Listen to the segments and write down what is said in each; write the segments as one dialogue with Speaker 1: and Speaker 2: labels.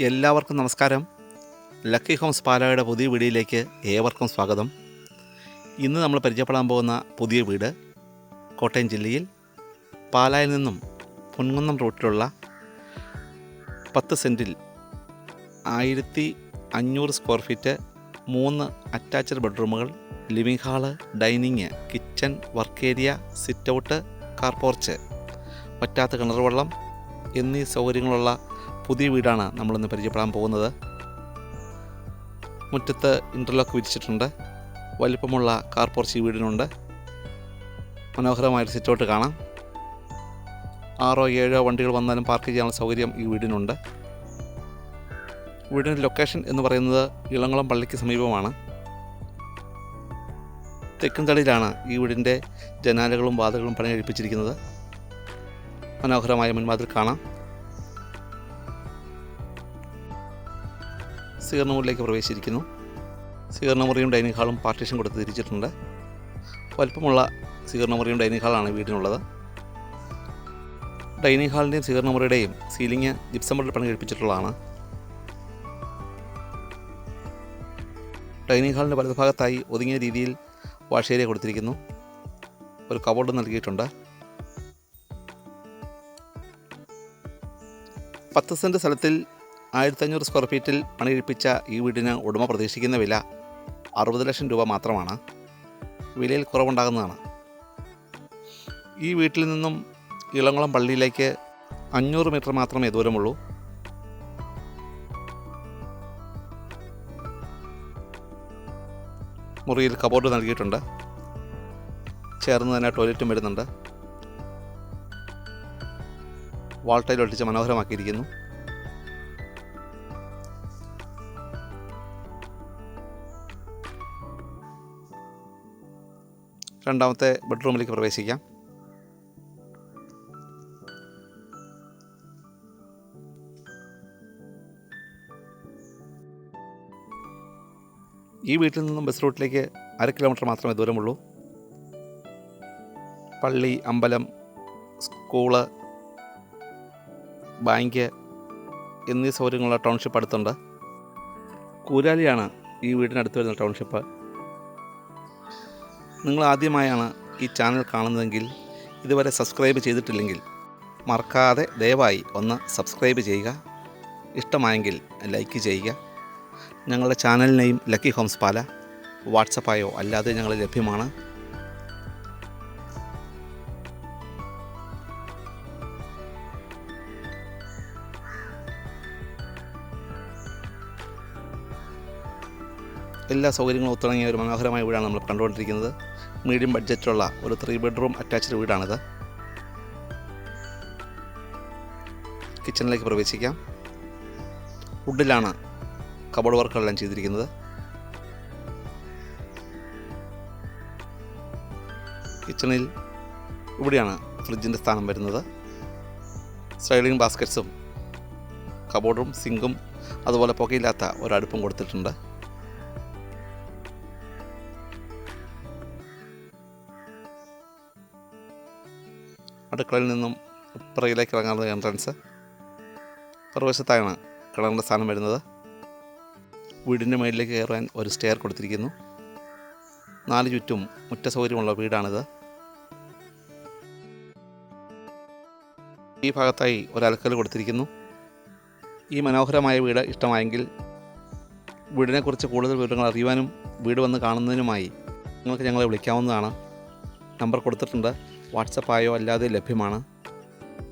Speaker 1: എല്ലാവർക്കും നമസ്കാരം. Lucky Holmes പാലായുടെ പുതിയ വീഡിയോയിലേക്ക് ഏവർക്കും സ്വാഗതം. ഇന്ന് നമ്മൾ പരിചയപ്പെടാൻ പോകുന്ന പുതിയ വീട് കോട്ടയം ജില്ലയിൽ പാലായിൽ നിന്നും പൊൻകുന്നം റൂട്ടിലുള്ള 10 സെൻറ്റിൽ 1500 സ്ക്വയർ ഫീറ്റ് 3 അറ്റാച്ച്ഡ് ബെഡ്റൂമുകൾ, living hall, dining, kitchen, work area, sit out, car porch, വറ്റാത്ത കിണർ വെള്ളം എന്നീ സൗകര്യങ്ങളുള്ള പുതിയ വീടാണ് നമ്മളിന്ന് പരിചയപ്പെടാൻ പോകുന്നത്. മുറ്റത്ത് ഇൻ്റർലോക്ക് വിരിച്ചിട്ടുണ്ട്. വലിപ്പമുള്ള കാർ പോർച്ച് ഈ വീടിനുണ്ട്. മനോഹരമായൊരു സിറ്റ് ഔട്ട് കാണാം. 6-7 വണ്ടികൾ വന്നാലും പാർക്ക് ചെയ്യാനുള്ള സൗകര്യം ഈ വീടിനുണ്ട്. വീടിൻ്റെ ലൊക്കേഷൻ എന്ന് പറയുന്നത് ഇളംകുളം പള്ളിക്ക് സമീപമാണ്. തെക്കുംതടിയിലാണ് ഈ വീടിൻ്റെ ജനാലകളും വാതിലുകളും പണി കഴിപ്പിച്ചിരിക്കുന്നത്. മനോഹരമായ മുൻവാതിൽ കാണാം. സ്വീകരണമുറിയിലേക്ക് പ്രവേശിച്ചിരിക്കുന്നു. സ്വീകരണമുറിയും ഡൈനിങ് ഹാളും പാർട്ടീഷൻ കൊടുത്ത് തിരിച്ചിട്ടുണ്ട്. വലിപ്പമുള്ള സ്വീകരണമുറിയും ഡൈനിങ് ഹാളാണ് വീടിനുള്ളത്. ഡൈനിങ് ഹാളിൻ്റെയും സ്വീകരണമുറിയുടെയും സീലിംഗ് ജിപ്സം ബോർഡിൽ പണി കഴിപ്പിച്ചിട്ടുള്ളതാണ്. ഡൈനിങ് ഹാളിൻ്റെ വലതുഭാഗത്തായി ഒതുങ്ങിയ രീതിയിൽ വാഷ് ഏരിയ കൊടുത്തിരിക്കുന്നു. ഒരു കബോർഡ് നൽകിയിട്ടുണ്ട്. 10 സെൻറ്റ് സ്ഥലത്തിൽ 1500 സ്ക്വയർ ഫീറ്റിൽ പണി കഴിപ്പിച്ച ഈ വീടിന് ഉടമ പ്രതീക്ഷിക്കുന്ന വില 60 ലക്ഷം രൂപ മാത്രമാണ്. വിലയിൽ കുറവുണ്ടാകുന്നതാണ്. ഈ വീട്ടിൽ നിന്നും ഇളംകുളം പള്ളിയിലേക്ക് 500 മീറ്റർ മാത്രമേ ദൂരമുള്ളൂ. മുറിയിൽ കബോർഡ് നൽകിയിട്ടുണ്ട്. ചേർന്ന് തന്നെ ടോയ്ലറ്റും വരുന്നുണ്ട്. വാൾ ടൈൽ ഒട്ടിച്ച് മനോഹരമാക്കിയിരിക്കുന്നു. രണ്ടാമത്തെ ബെഡ്റൂമിലേക്ക് പ്രവേശിക്കാം. ഈ വീട്ടിൽ നിന്നും ബസ് റൂട്ടിലേക്ക് 1/2 കിലോമീറ്റർ മാത്രമേ ദൂരമുള്ളൂ. പള്ളി, അമ്പലം, സ്കൂള്, ബാങ്ക് എന്നീ സൗകര്യങ്ങളുള്ള ടൗൺഷിപ്പ് അടുത്തുണ്ട്. കൂരാലിയാണ് ഈ വീടിനടുത്ത് വരുന്ന ടൗൺഷിപ്പ്. നിങ്ങൾ ആദ്യമായാണ് ഈ ചാനൽ കാണുന്നതെങ്കിൽ ഇതുവരെ സബ്സ്ക്രൈബ് ചെയ്തിട്ടില്ലെങ്കിൽ മറക്കാതെ ദയവായി ഒന്ന് സബ്സ്ക്രൈബ് ചെയ്യുക. ഇഷ്ടമായെങ്കിൽ ലൈക്ക് ചെയ്യുക. ഞങ്ങളുടെ ചാനൽ നെയിം ലക്കി ഹോംസ് പാല. വാട്സപ്പായോ അല്ലാതെ ഞങ്ങൾ ലഭ്യമാണ്. എല്ലാ സൗകര്യങ്ങളും ഒത്തിണങ്ങിയ ഒരു മനോഹരമായ വീടാണ് നമ്മൾ കണ്ടുകൊണ്ടിരിക്കുന്നത്. മീഡിയം ബഡ്ജറ്റുള്ള ഒരു 3 ബെഡ്റൂം അറ്റാച്ച്ഡ് വീടാണിത്. കിച്ചണിലേക്ക് പ്രവേശിക്കാം. വുഡിലാണ് കബോർഡ് വർക്കുകളെല്ലാം ചെയ്തിരിക്കുന്നത്. കിച്ചണിൽ ഇവിടെയാണ് ഫ്രിഡ്ജിൻ്റെ സ്ഥാനം വരുന്നത്. സ്ലൈഡിംഗ് ബാസ്ക്കറ്റ്സും കബോർഡും സിങ്കും അതുപോലെ പുകയില്ലാത്ത ഒരടുപ്പും കൊടുത്തിട്ടുണ്ട്. അടുക്കളയിൽ നിന്നും പുറകിലേക്ക് ഇറങ്ങാനുള്ള എൻട്രൻസ്. പുറവശത്താണ് കിണറിൻ്റെ സ്ഥാനം വരുന്നത്. വീടിൻ്റെ മുകളിലേക്ക് കയറാൻ ഒരു സ്റ്റെയർ കൊടുത്തിരിക്കുന്നു. 4 ചുറ്റും മുറ്റ സൗകര്യമുള്ള വീടാണിത്. ഈ ഭാഗത്തായി ഒരു അലക്കൽ കൊടുത്തിരിക്കുന്നു. ഈ മനോഹരമായ വീട് ഇഷ്ടമായെങ്കിൽ വീടിനെക്കുറിച്ച് കൂടുതൽ വിവരങ്ങൾ അറിയുവാനും വീട് വന്ന് കാണുന്നതിനുമായി നിങ്ങൾക്ക് ഞങ്ങളെ വിളിക്കാവുന്നതാണ്. നമ്പർ കൊടുത്തിട്ടുണ്ട്. വാട്സപ്പായോ അല്ലാതെ ലഭ്യമാണ്.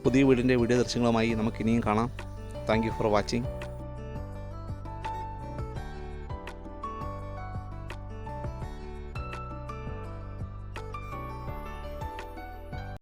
Speaker 1: പുതിയ വീടിൻ്റെ വീഡിയോ ദൃശ്യങ്ങളുമായി നമുക്കിനിയും കാണാം. Thank you for watching.